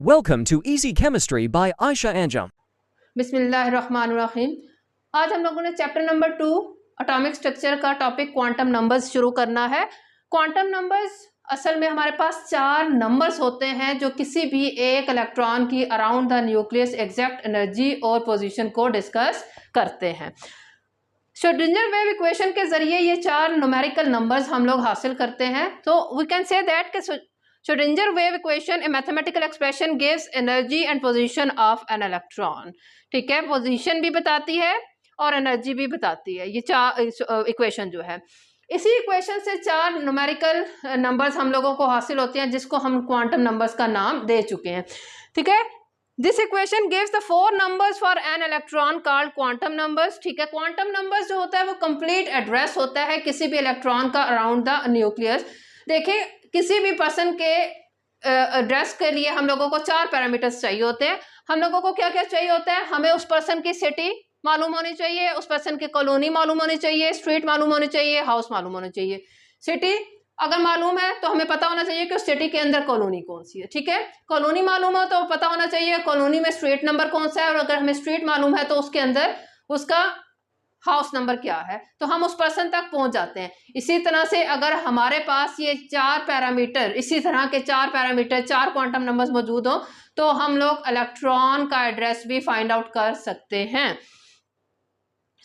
Welcome to Easy Chemistry by Aisha Anjum. बिस्मिल्लाहिर्रहमानिर्रहीम। आज हम लोगों ने चैप्टर नंबर 2 एटॉमिक स्ट्रक्चर का टॉपिक क्वांटम नंबर्स शुरू करना है। क्वांटम नंबर्स असल में हमारे पास 4 नंबर्स होते हैं जो किसी भी एक इलेक्ट्रॉन की around the nucleus exact energy और पोजीशन को डिस्कस करते हैं। श्रोडिंगर वेव इक्वेशन के जरिए ये 4 न्यूमेरिकल नंबर्स हम लोग हासिल करते हैं। तो वी कैन से दैट कि Schrödinger wave equation a mathematical expression gives energy and position of an electron। ठीक है, पोजीशन भी बताती है और एनर्जी भी बताती है। ये 4 इक्वेशन जो है, इसी इक्वेशन से 4 न्यूमेरिकल नंबर्स हम लोगों को हासिल होते हैं जिसको हम क्वांटम नंबर्स का नाम दे चुके हैं। ठीक है, this equation gives the 4 numbers for an electron called quantum numbers. ठीक है, क्वांटम नंबर्स जो होता है वो कंप्लीट एड्रेस होता है किसी भी इलेक्ट्रॉन का अराउंड द न्यूक्लियस। देखिए, किसी भी पर्सन के एड्रेस के लिए हम लोगों को 4 पैरामीटर्स चाहिए होते हैं। हम लोगों को क्या क्या चाहिए होता है? हमें उस पर्सन की सिटी मालूम होनी चाहिए, उस पर्सन की कॉलोनी मालूम होनी चाहिए, स्ट्रीट मालूम होनी चाहिए, हाउस मालूम होना चाहिए। सिटी अगर मालूम है तो हमें पता होना चाहिए कि उस सिटी के अंदर कॉलोनी कौन सी है। ठीक है, कॉलोनी मालूम हो तो पता होना चाहिए कॉलोनी में स्ट्रीट नंबर कौन सा है, और अगर हमें स्ट्रीट मालूम है तो उसके अंदर उसका हाउस नंबर क्या है, तो हम उस पर्सन तक पहुंच जाते हैं। इसी तरह से अगर हमारे पास ये 4 पैरामीटर, इसी तरह के 4 पैरामीटर, 4 क्वांटम नंबर्स मौजूद हो तो हम लोग इलेक्ट्रॉन का एड्रेस भी फाइंड आउट कर सकते हैं।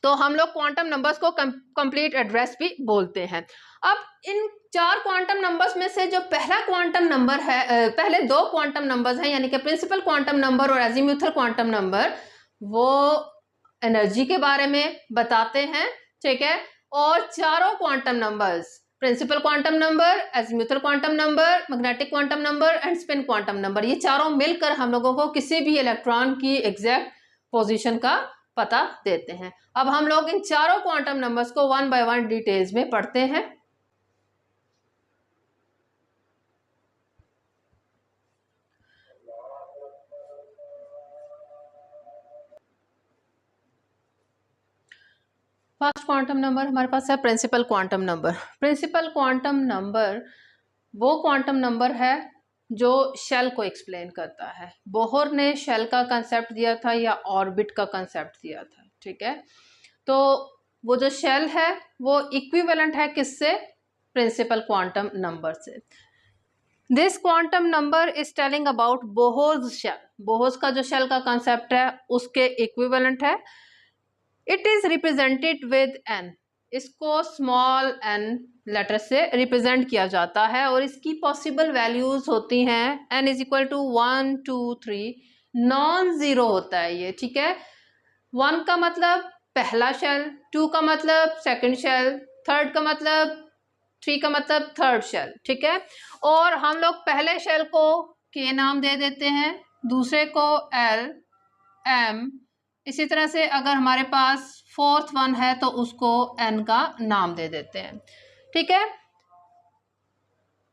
तो हम लोग क्वांटम नंबर्स को कंप्लीट एड्रेस भी बोलते हैं। अब इन 4 क्वांटम नंबर्स में से जो पहला क्वांटम नंबर है, पहले 2 क्वांटम नंबर्स हैं यानी कि प्रिंसिपल क्वांटम नंबर और एजीम्यूथल क्वांटम नंबर, वो एनर्जी के बारे में बताते हैं। ठीक है, और चारों quantum numbers, principal quantum number, azimuthal quantum number, magnetic quantum number and spin quantum number, ये चारों मिलकर हम लोगों को किसी भी इलेक्ट्रॉन की एग्जैक्ट पोजीशन का पता देते हैं। अब हम लोग इन चारों क्वांटम नंबर्स को 1 बाय 1 डिटेल्स में पढ़ते हैं। फर्स्ट क्वांटम नंबर हमारे पास है principal quantum number. Principal quantum number वो क्वांटम नंबर है जो शेल को एक्सप्लेन करता है। बोहर ने शेल का कंसेप्ट दिया था या ऑर्बिट का कंसेप्ट दिया था। ठीक है, तो वो जो शेल है वो इक्विवेलेंट है किससे? प्रिंसिपल क्वांटम नंबर से। This quantum number is telling about Bohr's shell. Bohr's का जो शेल का कंसेप्ट है उसके इक्विवेलेंट है। It is represented with N, इसको स्मॉल एन लेटर से रिप्रेजेंट किया जाता है और इसकी पॉसिबल वैल्यूज होती हैं N is equal to 1 2 3, non zero होता है ये। ठीक है, 1 का मतलब पहला शेल, 2 का मतलब सेकंड शेल, 3 का मतलब 3 का मतलब थर्ड शेल। ठीक है, और हम लोग पहले शेल को के नाम दे देते हैं, दूसरे को एल एम, इसी तरह से अगर हमारे पास 4th वन है तो उसको एन का नाम दे देते हैं। ठीक है,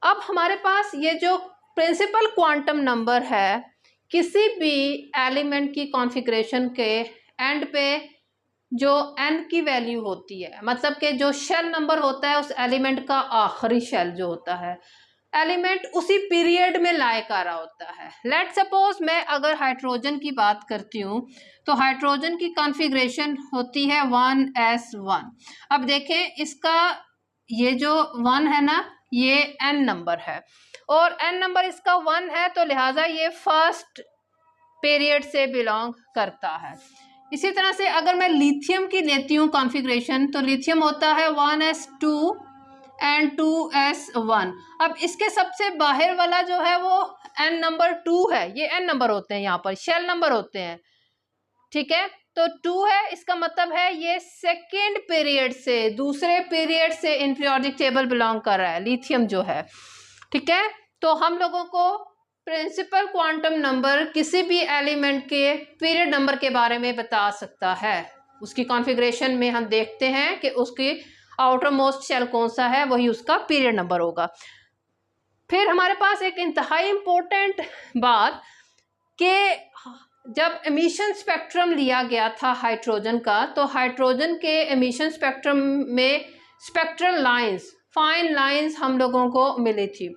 अब हमारे पास ये जो प्रिंसिपल क्वांटम नंबर है, किसी भी एलिमेंट की कॉन्फ़िगरेशन के एंड पे जो एन की वैल्यू होती है, मतलब कि जो शेल नंबर होता है उस एलिमेंट का आखिरी शेल जो होता है, एलिमेंट उसी पीरियड में लाई कर रहा होता है। लेट सपोज मैं अगर हाइड्रोजन की बात करती हूँ तो हाइड्रोजन की कॉन्फ़िगरेशन होती है 1s1। अब देखें, इसका ये जो 1 है ना, ये n नंबर है और n नंबर इसका 1 है, तो लिहाजा ये फर्स्ट पीरियड से बिलोंग करता है। इसी तरह से अगर मैं लिथियम की लेती हूँ कॉन्फ़िगरेशन, तो लिथियम होता है 1s2 एंड 2s1। अब इसके सबसे बाहर वाला जो है वो n नंबर 2 है। ये n नंबर होते हैं, यहाँ पर शेल नंबर होते हैं। ठीक है, तो 2 है, इसका मतलब है ये सेकेंड पीरियड से, दूसरे पीरियड से इन पीरियोडिक टेबल बिलोंग कर रहा है लिथियम जो है। ठीक है, तो हम लोगों को प्रिंसिपल क्वांटम नंबर किसी भी एलिमेंट के पीरियड नंबर के बारे में बता सकता है। उसकी कॉन्फ़िगरेशन में हम देखते हैं कि उसकी आउटर मोस्ट शेल कौन सा है, वही उसका पीरियड नंबर होगा। फिर हमारे पास एक इंतहाई इम्पोर्टेंट बात कि जब एमिशन स्पेक्ट्रम लिया गया था हाइड्रोजन का, तो हाइड्रोजन के एमिशन स्पेक्ट्रम में स्पेक्ट्रल लाइंस, फाइन लाइंस हम लोगों को मिली थी।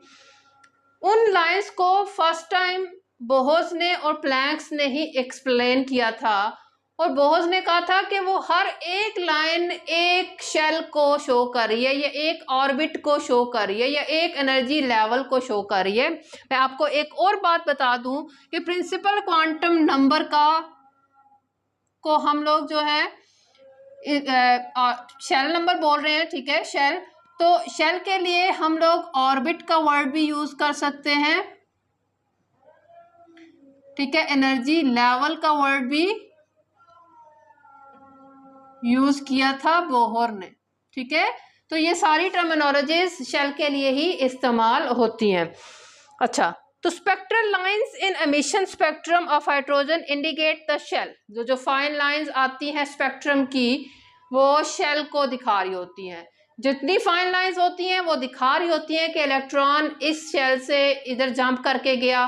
उन लाइंस को फर्स्ट टाइम बोहर्स ने और प्लैंक्स ने ही एक्सप्लेन किया था, और बोहर्स ने कहा था कि वो हर एक लाइन एक शेल को शो कर रही है, या एक ऑर्बिट को शो कर रही है, या एक एनर्जी लेवल को शो कर रही है। मैं आपको एक और बात बता दूं कि प्रिंसिपल क्वांटम नंबर को हम लोग जो है शेल नंबर बोल रहे हैं, ठीक है, शेल। तो शेल के लिए हम लोग ऑर्बिट का वर्ड भी यूज कर सकते हैं, ठीक है, एनर्जी लेवल का वर्ड भी यूज किया था बोहर ने, ठीक है। तो ये सारी टर्मिनोलॉजीज शेल के लिए ही इस्तेमाल होती हैं। अच्छा, तो spectral lines in emission spectrum of hydrogen indicate the shell. जो फाइन लाइंस आती हैं स्पेक्ट्रम की, वो शेल को दिखा रही होती हैं। जितनी फाइन लाइंस होती हैं वो दिखा रही होती हैं कि इलेक्ट्रॉन इस शेल से इधर जंप करके गया,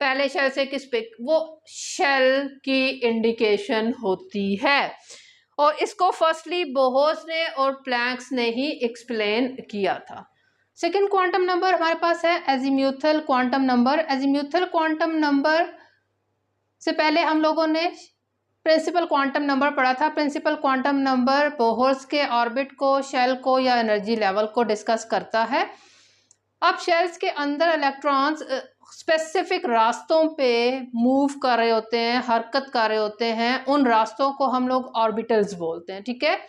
पहले शेल से किस पे, वो शेल की इंडिकेशन होती है। और इसको फर्स्टली बोहर्स ने और प्लैंक्स ने ही एक्सप्लेन किया था। सेकेंड क्वांटम नंबर हमारे पास है azimuthal quantum number. Azimuthal quantum number से पहले हम लोगों ने प्रिंसिपल क्वांटम नंबर पढ़ा था। प्रिंसिपल क्वांटम नंबर बोहर्स के ऑर्बिट को, शेल को या एनर्जी लेवल को डिस्कस करता है। अब शेल्स के अंदर इलेक्ट्रॉन्स स्पेसिफिक रास्तों पे मूव कर रहे होते हैं, हरकत कर रहे होते हैं, उन रास्तों को हम लोग ऑर्बिटल्स बोलते हैं, ठीक है।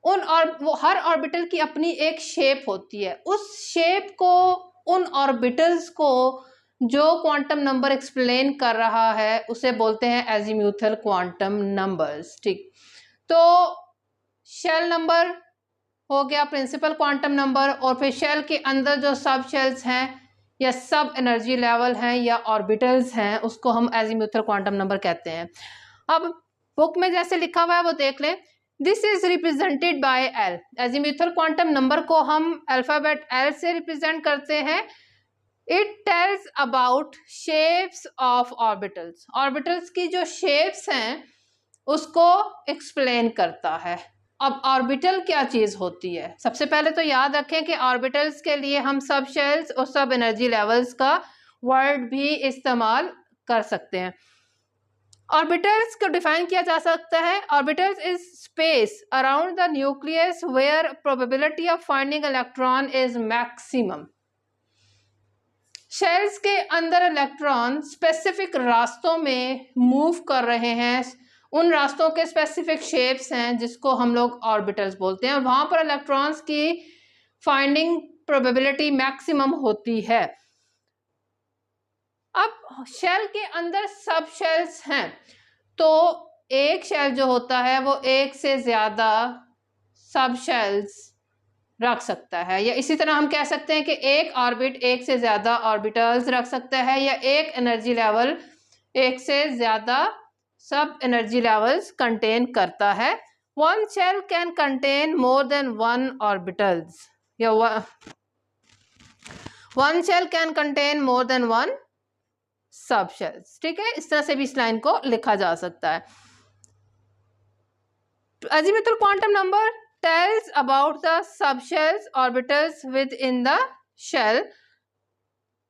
वो हर ऑर्बिटल की अपनी एक शेप होती है, उस शेप को, उन ऑर्बिटल्स को जो क्वांटम नंबर एक्सप्लेन कर रहा है उसे बोलते हैं एजीम्यूथल क्वांटम नंबर्स, ठीक। तो शेल नंबर हो गया प्रिंसिपल क्वांटम नंबर, और फिर शेल के अंदर जो सब शेल्स हैं या सब एनर्जी लेवल हैं या ऑर्बिटल्स हैं, उसको हम एजीम्यूथल क्वांटम नंबर कहते हैं। अब बुक में जैसे लिखा हुआ है वो देख लें। This is represented by L. Azimuthal quantum number को हम अल्फाबेट एल से रिप्रेजेंट करते हैं। It tells about shapes of orbitals. Orbitals की जो शेप्स हैं उसको एक्सप्लेन करता है। अब ऑर्बिटल क्या चीज होती है, सबसे पहले तो याद रखें कि ऑर्बिटल्स के लिए हम सब शेल्स और सब एनर्जी लेवल्स का वर्ड भी इस्तेमाल कर सकते हैं। ऑर्बिटल्स को डिफाइन किया जा सकता है, orbitals is space around the nucleus where probability of finding electron is maximum. Shells के अंदर इलेक्ट्रॉन स्पेसिफिक रास्तों में मूव कर रहे हैं, उन रास्तों के स्पेसिफिक शेप्स हैं जिसको हम लोग ऑर्बिटल्स बोलते हैं, और वहां पर इलेक्ट्रॉन्स की फाइंडिंग प्रोबेबिलिटी मैक्सिमम होती है। अब शेल के अंदर सब शेल्स हैं, तो एक शेल जो होता है वो एक से ज्यादा सब शेल्स रख सकता है, या इसी तरह हम कह सकते हैं कि एक ऑर्बिट एक से ज्यादा ऑर्बिटल्स रख सकता है, या एक एनर्जी लेवल एक से ज्यादा सब एनर्जी लेवल्स कंटेन करता है। One shell can contain more than one orbitals, या one shell can contain more than one subshells, ठीक है। इस तरह से भी इस लाइन को लिखा जा सकता है। Azimuthal quantum number tells about the subshells orbitals within the shell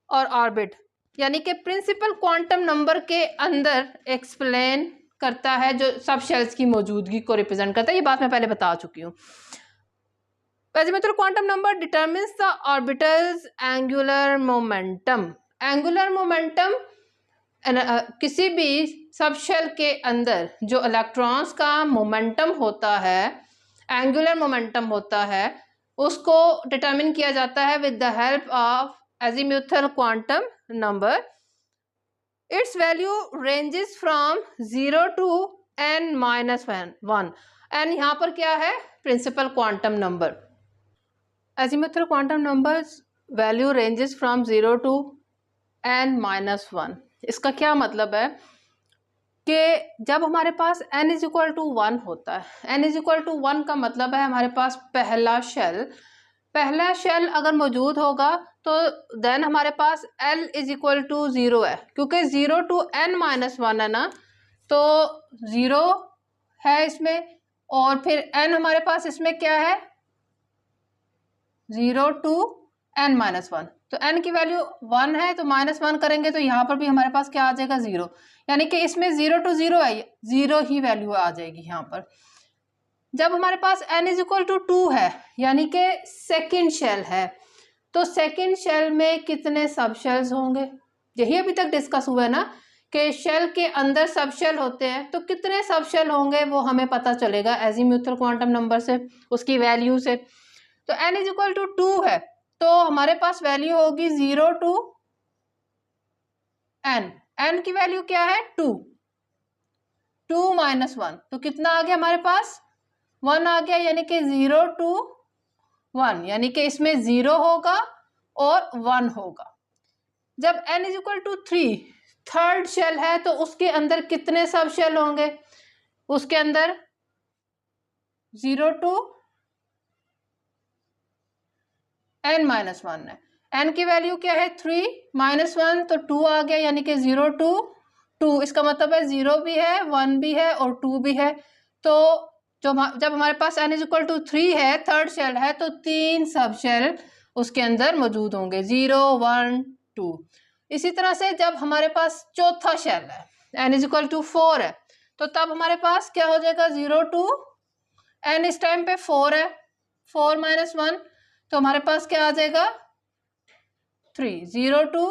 और ऑर्बिट, यानी कि प्रिंसिपल क्वांटम नंबर के अंदर एक्सप्लेन करता है, जो सब शेल्स की मौजूदगी को रिप्रेजेंट करता है। ये बात मैं पहले बता चुकी हूँ। Azimuthal quantum number determines the orbitals angular momentum. Angular momentum किसी भी सब शेल के अंदर जो इलेक्ट्रॉन्स का मोमेंटम होता है, एंगुलर मोमेंटम होता है, उसको डिटरमिन किया जाता है with the help of azimuthal quantum number. Its value ranges from 0 to n-1। N यहाँ पर क्या है, principal quantum number. Azimuthal quantum number value ranges from 0 to n-1। इसका क्या मतलब है कि जब हमारे पास n इज इक्वल टू 1 होता है, n इज इक्वल टू 1 का मतलब है हमारे पास पहला शेल अगर मौजूद होगा तो देन हमारे पास l इज इक्वल टू 0 है, क्योंकि 0 टू n-1 है ना, तो 0 है इसमें, और फिर n हमारे पास इसमें क्या है, 0 टू n-1, तो n की वैल्यू 1 है तो -1 करेंगे तो यहाँ पर भी हमारे पास क्या आ जाएगा 0, यानी कि इसमें 0 to 0 है, 0 ही वैल्यू आ जाएगी यहाँ पर। जब हमारे पास n इज इक्वल टू 2 है यानी कि सेकेंड शेल है, तो सेकेंड शेल में कितने सब शेल्स होंगे, यही अभी तक डिस्कस हुआ है ना कि शेल के अंदर सब शेल होते हैं, तो कितने सब शेल होंगे वो हमें पता चलेगा एजीम्यूथल क्वांटम नंबर से, उसकी वैल्यू से। तो n इज इक्वल टू 2 है तो हमारे पास वैल्यू होगी 0 to n, n की वैल्यू क्या है 2, 2 - 1 तो कितना आ गया हमारे पास 1 आ गया, यानी कि 0 to 1, यानी कि इसमें 0 होगा और 1 होगा। जब n is equal to 3 third shell है तो उसके अंदर कितने सब शेल होंगे, उसके अंदर 0 to n - 1 है, n की वैल्यू क्या है 3 - 1 तो 2 आ गया, यानी कि 0 to 2, इसका मतलब है 0 भी है 1 भी है और 2 भी है। तो जब हमारे पास n इज इक्वल टू 3 है थर्ड शेल है तो 3 सब शेल उसके अंदर मौजूद होंगे 0 1 2। इसी तरह से जब हमारे पास चौथा शेल है n इज इक्वल टू 4 है तो तब हमारे पास क्या हो जाएगा 0 to n, इस टाइम पे 4 है, 4 - 1 तो हमारे पास क्या आ जाएगा 3, 0 to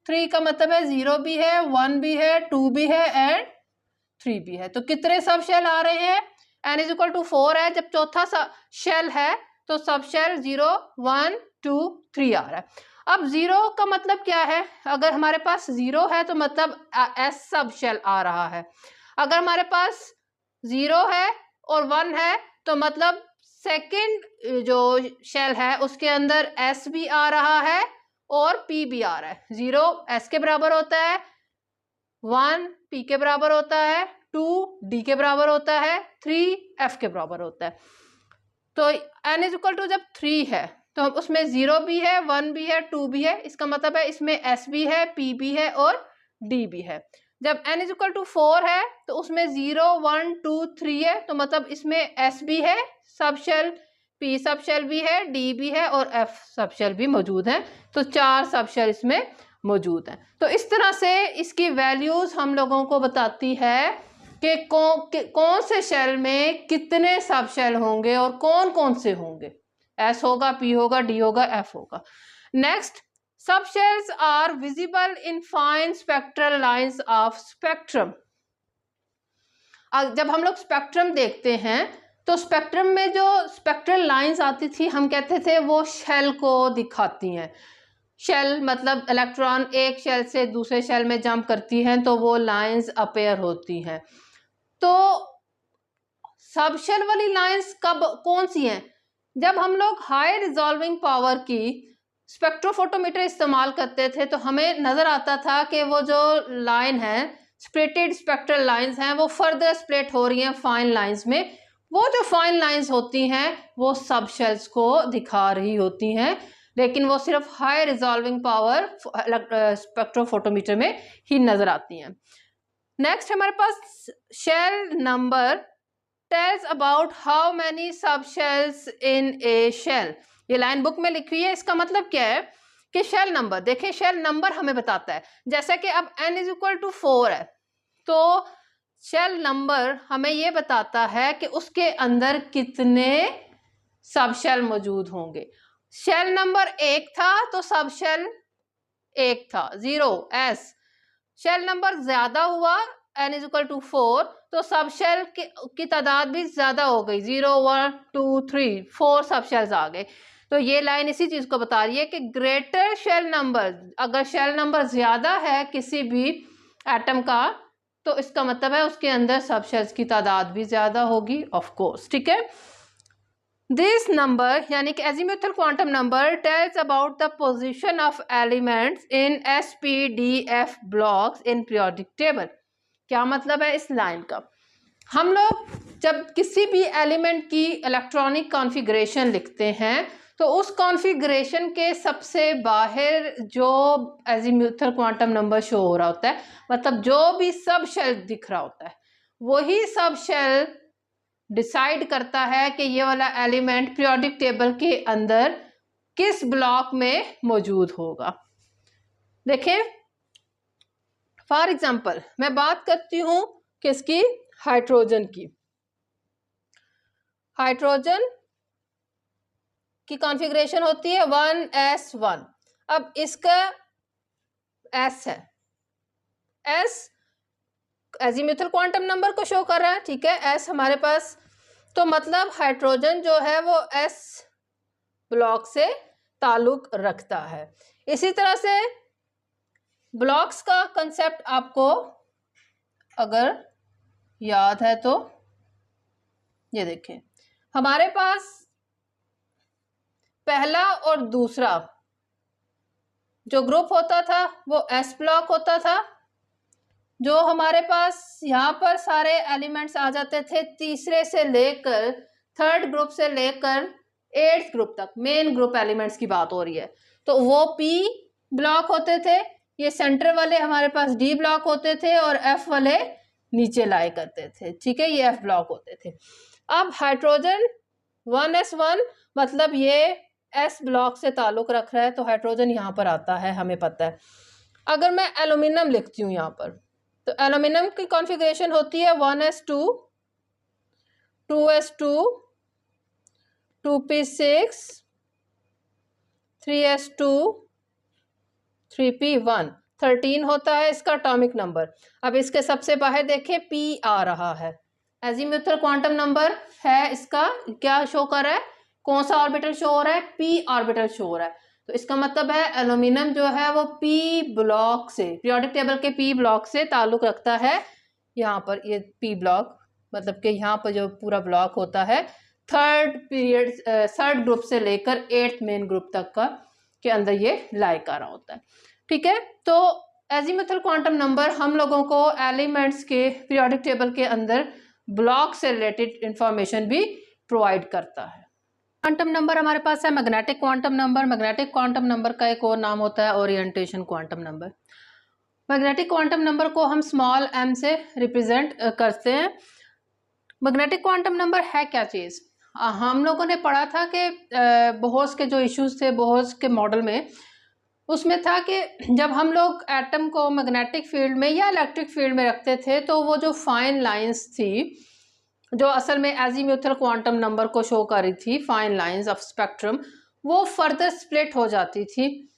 3 का मतलब है 0 भी है 1 भी है 2 भी है एंड 3 भी है। तो कितने सब शेल आ रहे हैं, n इज इक्वल टू 4 है, जब चौथा शेल है तो सब शेल 0 1 2 3 आ रहा है। अब 0 का मतलब क्या है, अगर हमारे पास 0 है तो मतलब s सब शेल आ रहा है, अगर हमारे पास 0 है और 1 है तो मतलब सेकंड जो शेल है उसके अंदर s भी आ रहा है और p भी आ रहा है। 0 s के बराबर होता है, 1 p के बराबर होता है, 2 d के बराबर होता है, 3 f के बराबर होता है। तो n इज इक्वल टू जब 3 है तो उसमें 0 भी है 1 भी है 2 भी है, इसका मतलब है इसमें s भी है p भी है और d भी है। जब n इज इक्वल टू 4 है तो उसमें 0 1 2 3 है, तो मतलब इसमें s भी है सब शेल, p सब शेल भी है, d भी है और f सब शेल भी मौजूद है, तो 4 सब शेल इसमें मौजूद है। तो इस तरह से इसकी वैल्यूज हम लोगों को बताती है कि कौन से शेल में कितने सब शेल होंगे और कौन कौन से होंगे, S होगा, P होगा, D होगा, F होगा। Next, subshells are visible in fine spectral lines of spectrum. जब हम लोग स्पेक्ट्रम देखते हैं तो स्पेक्ट्रम में जो स्पेक्ट्रल लाइंस आती थी हम कहते थे वो शेल को दिखाती हैं। शेल मतलब इलेक्ट्रॉन एक शेल से दूसरे शेल में जंप करती हैं तो वो लाइंस अपीयर होती हैं। तो सब शेल वाली लाइंस कब कौन सी हैं, जब हम लोग हाई रिजॉल्विंग पावर की स्पेक्ट्रोफोटोमीटर इस्तेमाल करते थे तो हमें नज़र आता था कि वो जो लाइन है स्प्लिटेड स्पेक्ट्रल लाइंस हैं वो फर्दर स्प्लिट हो रही हैं फाइन लाइंस में। वो जो फाइन लाइंस होती हैं वो सब शेल्स को दिखा रही होती हैं, लेकिन वो सिर्फ हाई रिजॉल्विंग पावर स्पेक्ट्रोफोटोमीटर में ही नज़र आती हैं। नेक्स्ट हमारे पास shell number tells about how many subshells in a shell. ये लाइन बुक में लिखी हुई है, इसका मतलब क्या है कि शेल नंबर, देखें शेल नंबर हमें बताता है, जैसा कि अब n इज इक्वल टू 4 है तो शेल नंबर हमें ये बताता है कि उसके अंदर कितने सब शेल मौजूद होंगे। शेल नंबर 1 था तो सब शेल 1 था 0 s, शेल नंबर ज्यादा हुआ n इज इक्वल टू 4 तो सब शेल की तादाद भी ज्यादा हो गई 0 1 2 3 4 सब शेल्स आ गए। तो ये लाइन इसी चीज को बता रही है कि ग्रेटर शेल नंबर, अगर शेल नंबर ज्यादा है किसी भी एटम का तो इसका मतलब है उसके अंदर सब शेल्स की तादाद भी ज्यादा होगी ऑफ कोर्स, ठीक है। दिस नंबर यानी कि azimuthal quantum number tells about the position of elements in SPDF blocks in periodic table. क्या मतलब है इस लाइन का, हम लोग जब किसी भी एलिमेंट की इलेक्ट्रॉनिक कॉन्फ़िगरेशन लिखते हैं तो उस कॉन्फ़िगरेशन के सबसे बाहर जो एजीम्यूथल क्वांटम नंबर शो हो रहा होता है, मतलब जो भी सब शेल दिख रहा होता है वही सब शेल डिसाइड करता है कि ये वाला एलिमेंट पीरियोडिक टेबल के अंदर किस ब्लॉक में मौजूद होगा। देखें, फॉर एग्जाम्पल मैं बात करती हूं किसकी, हाइड्रोजन की। हाइड्रोजन की कॉन्फ़िगरेशन होती है 1s1। अब इसका s है, s एजीम्यूथल क्वांटम नंबर को शो कर रहा है, ठीक है, s हमारे पास, तो मतलब हाइड्रोजन जो है वो s ब्लॉक से ताल्लुक रखता है। इसी तरह से ब्लॉक्स का कंसेप्ट आपको अगर याद है तो ये देखें, हमारे पास पहला और दूसरा जो ग्रुप होता था वो s ब्लॉक होता था। जो हमारे पास यहाँ पर सारे एलिमेंट्स आ जाते थे तीसरे से लेकर थर्ड ग्रुप से लेकर 8th ग्रुप तक, मेन ग्रुप एलिमेंट्स की बात हो रही है, तो वो p ब्लॉक होते थे। ये सेंटर वाले हमारे पास d ब्लॉक होते थे और f वाले नीचे लाई करते थे, ठीक है, ये f ब्लॉक होते थे। अब हाइड्रोजन 1s1 मतलब ये s ब्लॉक से ताल्लुक रख रहा है, तो हाइड्रोजन यहाँ पर आता है, हमें पता है। अगर मैं एल्यूमिनियम लिखती हूँ यहाँ पर, तो एल्यूमिनियम की कॉन्फ़िगरेशन होती है 1s2, 2s2, 2p6, 3s2, 3p1, 13 होता है इसका एटॉमिक नंबर। अब इसके सबसे बाहर देखें p आ रहा है, एजीम्यूथल क्वांटम नंबर है इसका, क्या शो कर रहा है, कौन सा ऑर्बिटल शो हो रहा है, p ऑर्बिटल शो हो रहा है। तो इसका मतलब है एल्यूमिनियम जो है वो p ब्लॉक से, पीरियोडिक टेबल के p ब्लॉक से ताल्लुक रखता है। यहाँ पर ये p ब्लॉक मतलब कि यहाँ पर जो पूरा ब्लॉक होता है थर्ड ग्रुप से लेकर 8th मेन ग्रुप तक का के अंदर ये लाई कर रहा होता है, ठीक है। तो एजीम्यूथल क्वांटम नंबर हम लोगों को एलिमेंट्स के पीरियोडिक टेबल के अंदर ब्लॉक से रिलेटेड इंफॉर्मेशन भी प्रोवाइड करता है। क्वांटम नंबर हमारे पास है magnetic quantum number. Magnetic quantum number का एक और नाम होता है orientation quantum number. Magnetic quantum number को हम स्मॉल m से रिप्रेजेंट करते हैं। मैग्नेटिक क्वांटम नंबर है क्या चीज़, हम लोगों ने पढ़ा था कि बोहर्स के जो इश्यूज थे बोहर्स के मॉडल में, उसमें था कि जब हम लोग एटम को मैग्नेटिक फील्ड में या इलेक्ट्रिक फील्ड में रखते थे तो वो जो फाइन लाइंस थी जो असल में एजीम्यूथल क्वांटम नंबर को शो कर रही थी, फाइन लाइंस ऑफ स्पेक्ट्रम, वो फर्दर स्प्लिट हो जाती थी।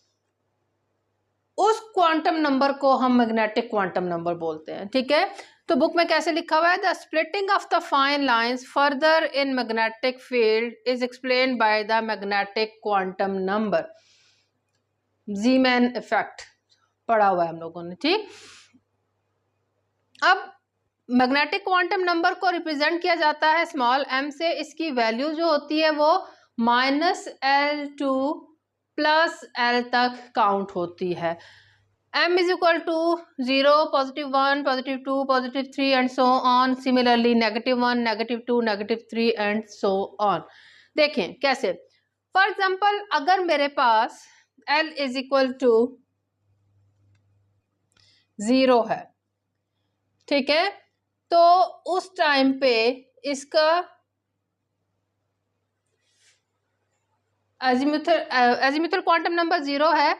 उस क्वांटम नंबर को हम मैग्नेटिक क्वांटम नंबर बोलते हैं, ठीक है। तो बुक में कैसे लिखा हुआ है, the splitting of the fine lines further in magnetic field is explained by the magnetic quantum number. Zeeman effect पढ़ा हुआ है हम लोगों ने, ठीक। अब मैग्नेटिक क्वांटम नंबर को रिप्रेजेंट किया जाता है स्मॉल m से। इसकी वैल्यू जो होती है वो -L2 +L तक काउंट होती है। m is equal to 0, +1, +2, +3 and so on. Similarly -1, -2, -3 and so on. देखें कैसे, फॉर एग्जाम्पल अगर मेरे पास L इज इक्वल टू 0 है, ठीक है, तो उस टाइम पे इसका एजीम्यूथल क्वांटम नंबर 0 है,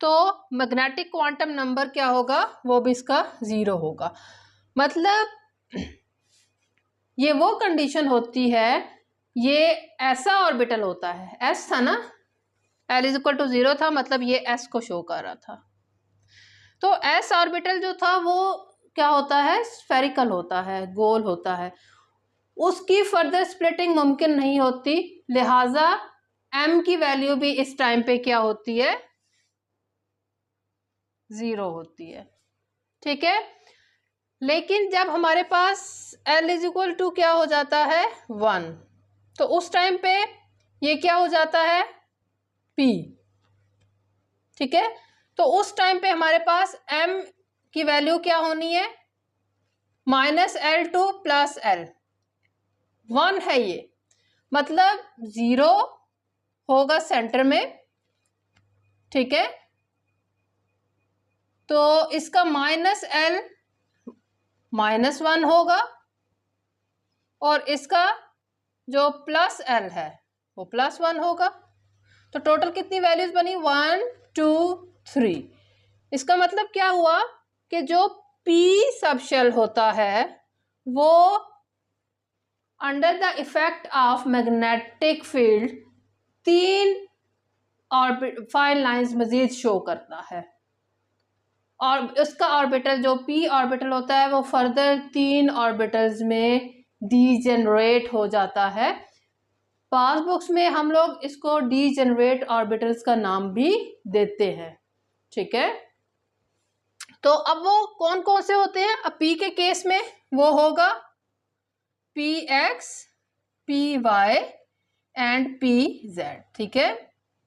तो मैग्नेटिक क्वांटम नंबर क्या होगा, वो भी इसका 0 होगा। मतलब ये वो कंडीशन होती है, ये ऐसा ऑर्बिटल होता है, s था ना, L इज इक्वल टू 0 था, मतलब ये s को शो कर रहा था। तो s ऑर्बिटल जो था वो क्या होता है, स्फेरिकल होता है, गोल होता है, उसकी फर्दर स्प्लिटिंग मुमकिन नहीं होती, लिहाजा m की वैल्यू भी इस टाइम पे क्या होती है, 0 होती है, ठीक है। लेकिन जब हमारे पास L इज इक्वल टू क्या हो जाता है 1, तो उस टाइम पे ये क्या हो जाता है P, ठीक है। तो उस टाइम पे हमारे पास m की वैल्यू क्या होनी है, -L2 + L, 1 है ये, मतलब 0 होगा सेंटर में, ठीक है। तो इसका -L -1 होगा और इसका जो +L है वो +1 होगा। तो टोटल कितनी वैल्यूज बनी, 1 2 3। इसका मतलब क्या हुआ कि जो p सब शेल होता है वो under the effect of magnetic field 3 orbital lines मजीद शो करता है, और उसका ऑर्बिटल जो p ऑर्बिटल होता है वो फर्दर 3 ऑर्बिटल्स में डीजेनरेट हो जाता है। पास बुक्स में हम लोग इसको डीजेनरेट ऑर्बिटल्स का नाम भी देते हैं, ठीक है। तो अब वो कौन कौन से होते हैं, अब p के केस में वो होगा px, py एंड pz, ठीक है।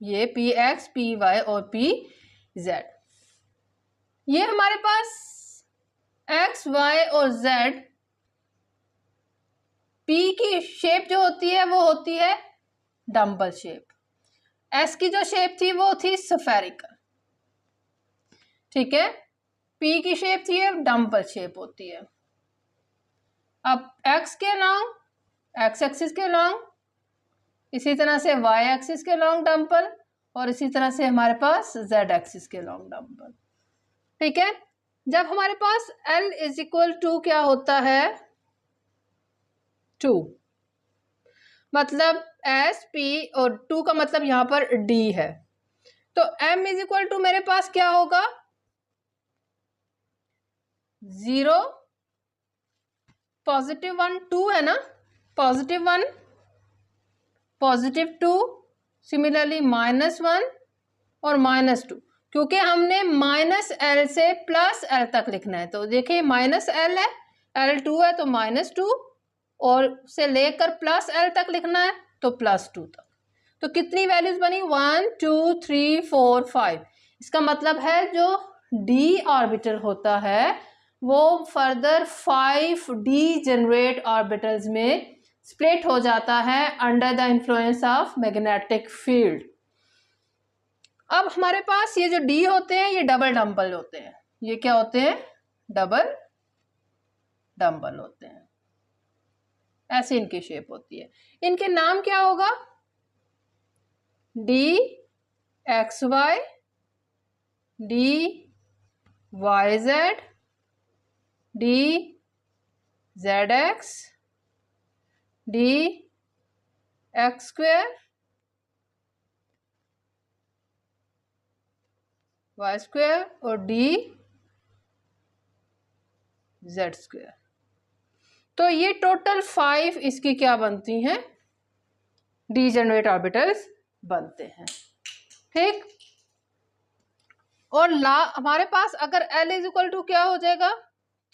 ये px, py और pz, ये हमारे पास x, y और z, p की शेप जो होती है वो होती है डम्बल शेप, s की जो शेप थी वो थी स्फेरिकल, ठीक है। p की शेप थी डम्बल शेप होती है। अब x के लॉन्ग, x एक्सिस के लॉन्ग, इसी तरह से y एक्सिस के लॉन्ग डम्बल, और इसी तरह से हमारे पास z एक्सिस के लॉन्ग डम्बल, ठीक है। जब हमारे पास L इज इक्वल टू क्या होता है 2, मतलब S P और 2 का मतलब यहाँ पर D है, तो M इज इक्वल टू मेरे पास क्या होगा 0 +1 2 है ना, +1 +2, सिमिलरली -1 और -2, क्योंकि हमने -L से +L तक लिखना है। तो देखिए -L है, L2 है तो -2, और से लेकर +L तक लिखना है तो +2 तक। तो कितनी वैल्यूज बनी 1 2 3 4 5। इसका मतलब है जो d ऑर्बिटल होता है वो फर्दर 5 डीजेनरेट ऑर्बिटल्स में स्प्लिट हो जाता है under the influence of magnetic field. अब हमारे पास ये जो d होते हैं ये डबल डम्बल होते हैं, ये क्या होते हैं डबल डम्बल होते हैं, ऐसे इनकी शेप होती है। इनके नाम क्या होगा d xy, d yz, d zx, d x square, y square और d z square। तो ये टोटल 5 इसकी क्या बनती हैं डीजेनरेट ऑर्बिटल्स बनते हैं, ठीक। और हमारे पास अगर L इज इक्वल टू क्या हो जाएगा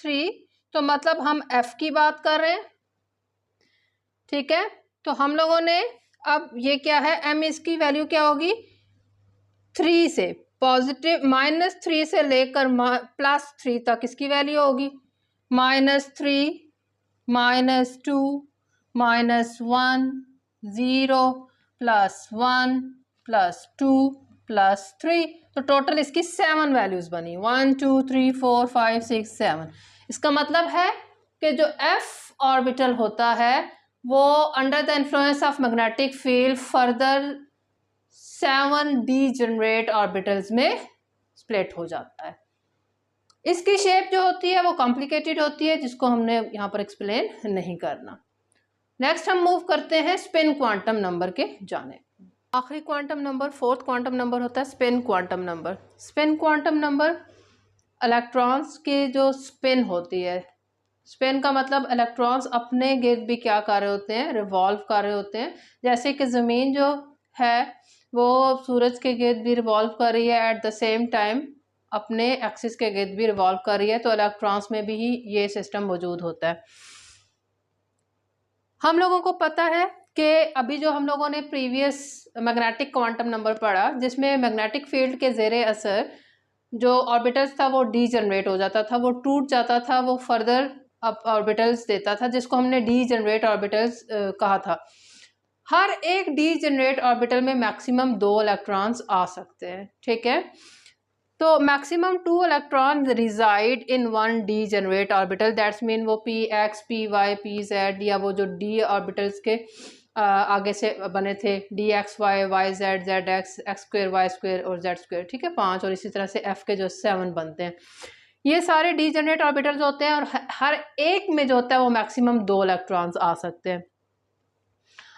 3, तो मतलब हम F की बात कर रहे हैं, ठीक है। तो हम लोगों ने अब ये क्या है M, इसकी वैल्यू क्या होगी 3 से पॉजिटिव -3 से लेकर +3 तक इसकी वैल्यू होगी -3 -2 -1 0 +1 +2 +3। तो टोटल इसकी 7 वैल्यूज बनी 1 2 3 4 5 6 7। इसका मतलब है कि जो F ऑर्बिटल होता है वो under the influence of magnetic field further 7 degenerate orbitals में स्प्लिट हो जाता है। इसकी शेप जो होती है वो कॉम्प्लिकेटेड होती है, जिसको हमने यहाँ पर एक्सप्लेन नहीं करना। नेक्स्ट हम मूव करते हैं स्पिन क्वांटम नंबर के जाने। आखिरी quantum number, fourth quantum number होता है spin quantum number. Spin quantum number electrons के जो स्पिन होती है, स्पिन का मतलब इलेक्ट्रॉन्स अपने गिर्द भी क्या कर रहे होते हैं रिवॉल्व कर रहे होते हैं। जैसे कि ज़मीन जो है वो सूरज के गिर्द भी रिवॉल्व कर रही है, एट द सेम टाइम अपने एक्सिस के गिर्द भी रिवॉल्व कर रही है, तो इलेक्ट्रॉन्स में भी ये सिस्टम मौजूद होता है। हम लोगों को पता है कि अभी जो हम लोगों ने प्रीवियस मैग्नेटिक क्वांटम नंबर पढ़ा, जिसमें मैग्नेटिक फील्ड के ज़ेरे असर जो ऑर्बिटल्स था वो डीजेनरेट हो जाता था, वो टूट जाता था, वो फर्दर अब ऑर्बिटल्स देता था, जिसको हमने डीजेनरेट ऑर्बिटल्स कहा था। हर एक डीजेनरेट ऑर्बिटल में मैक्सिमम 2 इलेक्ट्रॉन्स आ सकते हैं, ठीक है। तो maximum 2 electron reside in 1 degenerate orbital, that's mean वो px py pz या वो जो d ऑर्बिटल्स के आगे से बने थे, D X Y, Y Z, Z X, X square, Y square और जेड स्क्वेयर, ठीक है 5, और इसी तरह से एफ के जो 7 बनते हैं। ये सारे डीजेनरेट ऑर्बिटल्स होते हैं और हर एक में जो होता है वो मैक्सिमम 2 इलेक्ट्रॉन्स आ सकते हैं।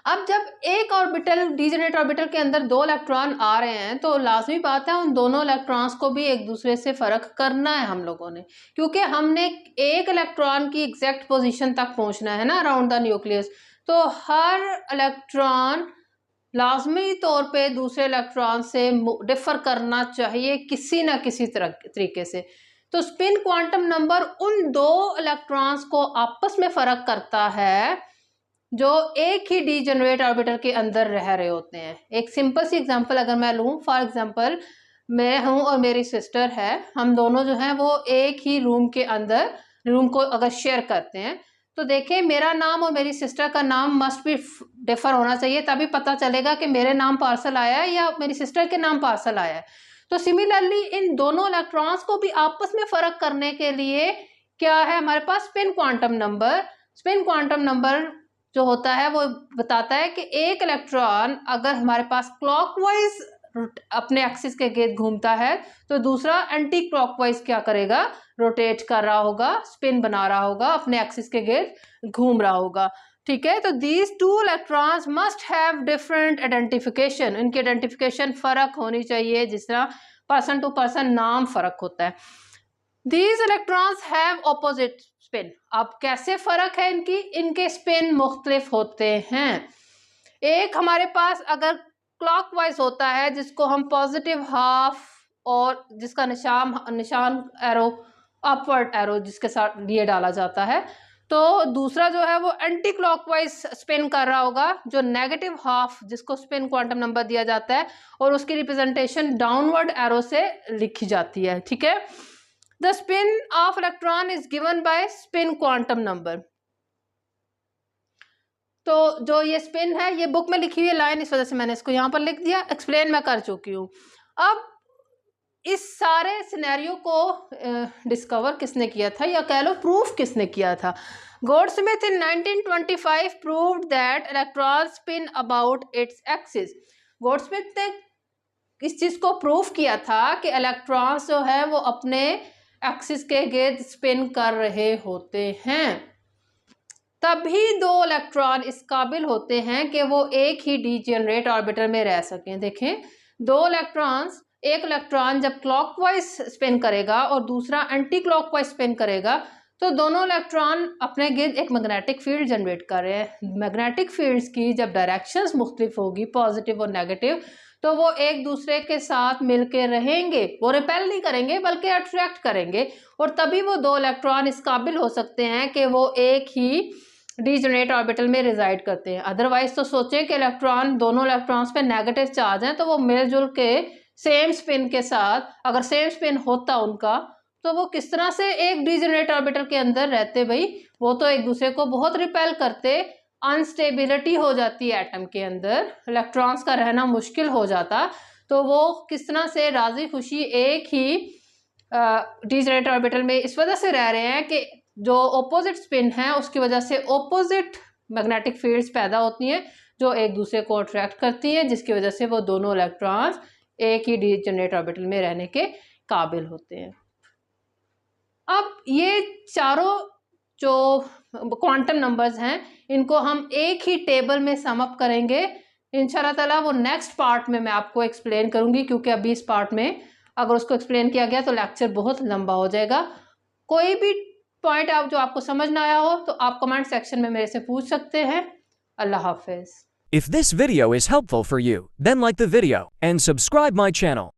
अब जब एक ऑर्बिटल, डीजेनरेट ऑर्बिटल के अंदर 2 इलेक्ट्रॉन आ रहे हैं तो लाजमी बात है उन दोनों इलेक्ट्रॉन्स को भी एक दूसरे से फ़र्क करना है हम लोगों ने, क्योंकि हमने एक इलेक्ट्रॉन की एग्जैक्ट पोजीशन तक पहुंचना है ना अराउंड द न्यूक्लियस। तो हर इलेक्ट्रॉन लाजमी तौर पे दूसरे इलेक्ट्रॉन से डिफर करना चाहिए किसी ना किसी तरीके से। तो स्पिन क्वांटम नंबर उन 2 इलेक्ट्रॉन्स को आपस में फ़र्क करता है जो एक ही डीजेनरेट ऑर्बिटल के अंदर रह रहे होते हैं। एक सिंपल सी एग्जांपल अगर मैं लूँ, फॉर एग्जांपल मैं हूँ और मेरी सिस्टर है, हम दोनों जो हैं वो एक ही रूम के अंदर, रूम को अगर शेयर करते हैं तो देखें मेरा नाम और मेरी सिस्टर का नाम मस्ट भी डिफर होना चाहिए, तभी पता चलेगा कि मेरे नाम पार्सल आया है या मेरी सिस्टर के नाम पार्सल आया है। तो सिमिलरली इन दोनों इलेक्ट्रॉन्स को भी आपस में फ़र्क करने के लिए क्या है हमारे पास spin quantum number. Spin quantum number जो होता है वो बताता है कि एक इलेक्ट्रॉन अगर हमारे पास क्लॉकवाइज अपने एक्सिस के गिर्द घूमता है तो दूसरा एंटी क्लॉकवाइज क्या करेगा, रोटेट कर रहा होगा, स्पिन बना रहा होगा, अपने एक्सिस के गिर्द घूम रहा होगा, ठीक है। तो these 2 electrons must have different identification, इनकी आइडेंटिफिकेशन फ़र्क होनी चाहिए, जिस तरह पर्सन टू पर्सन नाम फ़र्क होता है। These electrons have opposite spin. अब कैसे फ़र्क है इनके स्पिन मुख्तलिफ होते हैं। एक हमारे पास अगर क्लॉकवाइज होता है जिसको हम पॉजिटिव हाफ और जिसका निशान एरो अपवर्ड एरो जिसके साथ लिए डाला जाता है, तो दूसरा जो है वो एंटी क्लॉकवाइज स्पिन कर रहा होगा जो नेगेटिव हाफ जिसको स्पिन क्वांटम नंबर दिया जाता है और उसकी रिप्रेजेंटेशन डाउनवर्ड एरो से लिखी जाती है, ठीक है। The spin off electron is given by spin quantum number. तो जो ये स्पिन है ये बुक में लिखी हुई है लाइन, इस वजह से मैंने इसको यहाँ पर लिख दिया, एक्सप्लेन मैं कर चुकी हूँ। अब इस सारे सिनेरियो को डिस्कवर किसने किया था या कह लो प्रूफ किसने किया था। Goldsmith in 1925 proved that electron spin about its axis. Goldsmith ने इस चीज़ को प्रूफ किया था कि इलेक्ट्रॉन्स जो है वो अपने एक्सिस के गिर्द स्पिन कर रहे होते हैं। तभी 2 इलेक्ट्रॉन इस काबिल होते हैं कि वो एक ही डीजेनरेट ऑर्बिटल में रह सकें। देखें 2 इलेक्ट्रॉन्स, एक इलेक्ट्रॉन जब क्लॉकवाइज स्पिन करेगा और दूसरा एंटी क्लॉकवाइज स्पिन करेगा तो दोनों इलेक्ट्रॉन अपने गिर्द एक मैग्नेटिक फील्ड जनरेट कर रहे हैं। मैग्नेटिक फील्ड्स की जब डायरेक्शंस मुख्तलिफ होगी, पॉजिटिव और नेगेटिव, तो वो एक दूसरे के साथ मिलकर रहेंगे, वो रिपेल नहीं करेंगे बल्कि अट्रैक्ट करेंगे, और तभी वो 2 इलेक्ट्रॉन इस काबिल हो सकते हैं कि वो एक ही डीजेनरेट ऑर्बिटल में रिजाइड करते हैं। अदरवाइज तो सोचें कि इलेक्ट्रॉन, दोनों इलेक्ट्रॉन्स पे नेगेटिव चार्ज हैं तो वो मिलजुल के सेम स्पिन के साथ, अगर सेम स्पिन होता उनका तो वो किस तरह से एक डीजेनरेट ऑर्बिटल के अंदर रहते भाई, वो तो एक दूसरे को बहुत रिपेल करते, अनस्टेबिलिटी हो जाती है एटम के अंदर, इलेक्ट्रॉन्स का रहना मुश्किल हो जाता। तो वो किस तरह से राजी खुशी एक ही डीजेनरेट ऑर्बिटल में इस वजह से रह रहे हैं कि जो ऑपोजिट स्पिन है उसकी वजह से ऑपोजिट मैग्नेटिक फील्ड्स पैदा होती हैं जो एक दूसरे को अट्रैक्ट करती हैं, जिसकी वजह से वो दोनों इलेक्ट्रॉन्स एक ही डीजेनरेट ऑर्बिटल में रहने के काबिल होते हैं। अब ये चारों जो क्वांटम नंबर्स हैं इनको हम एक ही टेबल में सम अप करेंगे इंशाल्लाह ताला। वो नेक्स्ट पार्ट में मैं आपको एक्सप्लेन करूंगी, क्योंकि अभी इस पार्ट में अगर उसको एक्सप्लेन किया गया तो लेक्चर बहुत लंबा हो जाएगा। कोई भी पॉइंट आप जो आपको समझ ना आया हो तो आप कमेंट सेक्शन में मेरे से पूछ सकते हैं। अल्लाह हाफिज। If this video is helpful for you, then like the video and subscribe my channel.